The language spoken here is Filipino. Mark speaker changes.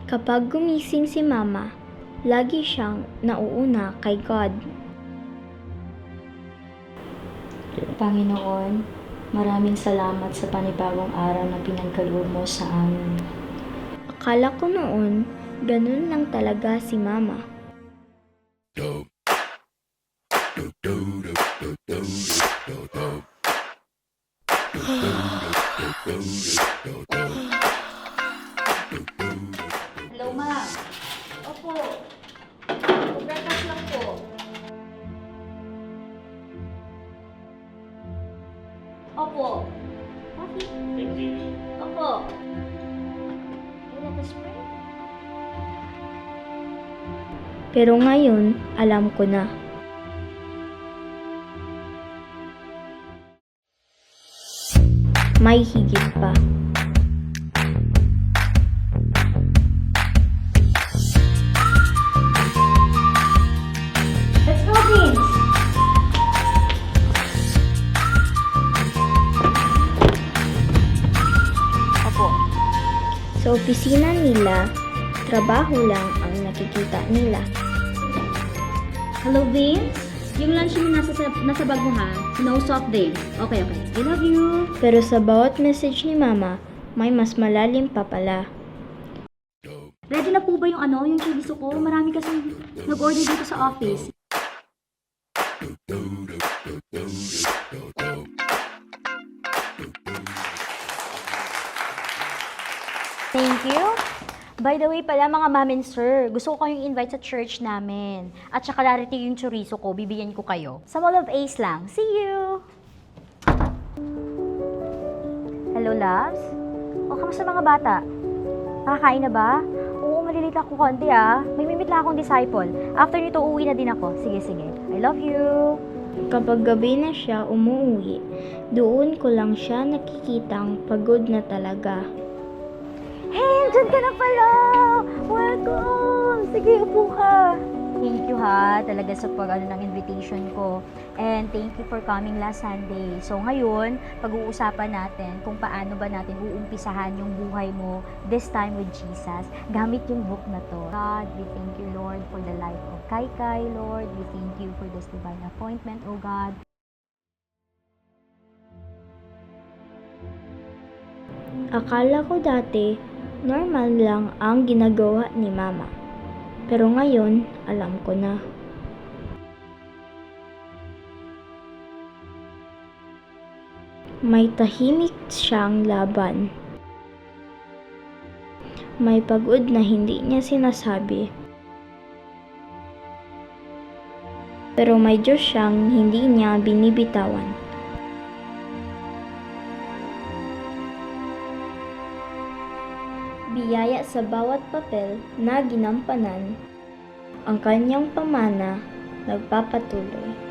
Speaker 1: Kapag gumising si Mama, lagi siyang nauuna kay God.
Speaker 2: Panginoon, maraming salamat sa panibagong araw na pinagkaloob mo sa amin.
Speaker 1: Akala ko noon, ganun lang talaga si Mama.
Speaker 3: Hello, ma'am. Opo. Breakfast lang po. Opo. Coffee?
Speaker 4: Thank you.
Speaker 3: Opo. Wala ka spray?
Speaker 1: Pero ngayon, alam ko na. May higit pa.
Speaker 3: Let's go, Vince! Opo.
Speaker 1: Sa opisina nila, trabaho lang ang nakikita nila.
Speaker 3: Hello, Vince? Yung lunch mo nasa bag mo, ha? No soft drinks. Okay. I love you.
Speaker 1: Pero sa bawat message ni Mama, may mas malalim pa pala.
Speaker 3: Ready na po ba yung chorizo ko? Marami kasi nag-order dito sa office.
Speaker 5: Thank you. By the way pala mga ma'am and sir, gusto ko kayong invite sa church namin. At saka larity yung chorizo ko, bibigyan ko kayo. Sa Mall of Ace lang. See you! Hello, loves? O, kamusta mga bata? Nakakain na ba? Oo, malilita ako konti ah. May mimit lang akong disciple. After nito, uuwi na din ako. Sige. I love you!
Speaker 1: Kapag gabi na siya umuwi, doon ko lang siya nakikitang pagod na talaga.
Speaker 5: Hey, dyan ka na pala! Welcome! Sige, upo ka. Thank you ha, talaga sa ng invitation ko. And thank you for coming last Sunday. So ngayon, pag-uusapan natin kung paano ba natin uumpisahan yung buhay mo this time with Jesus gamit yung book na to. God, we thank you Lord for the life of Kaikai, Lord. We thank you for this divine appointment, O God.
Speaker 1: Akala ko dati, normal lang ang ginagawa ni Mama. Pero ngayon, alam ko na. May tahimik siyang laban. May pagod na hindi niya sinasabi. Pero may Diyos siyang hindi niya binibitawan. Biyaya sa bawat papel na ginampanan, ang kanyang pamana nagpapatuloy.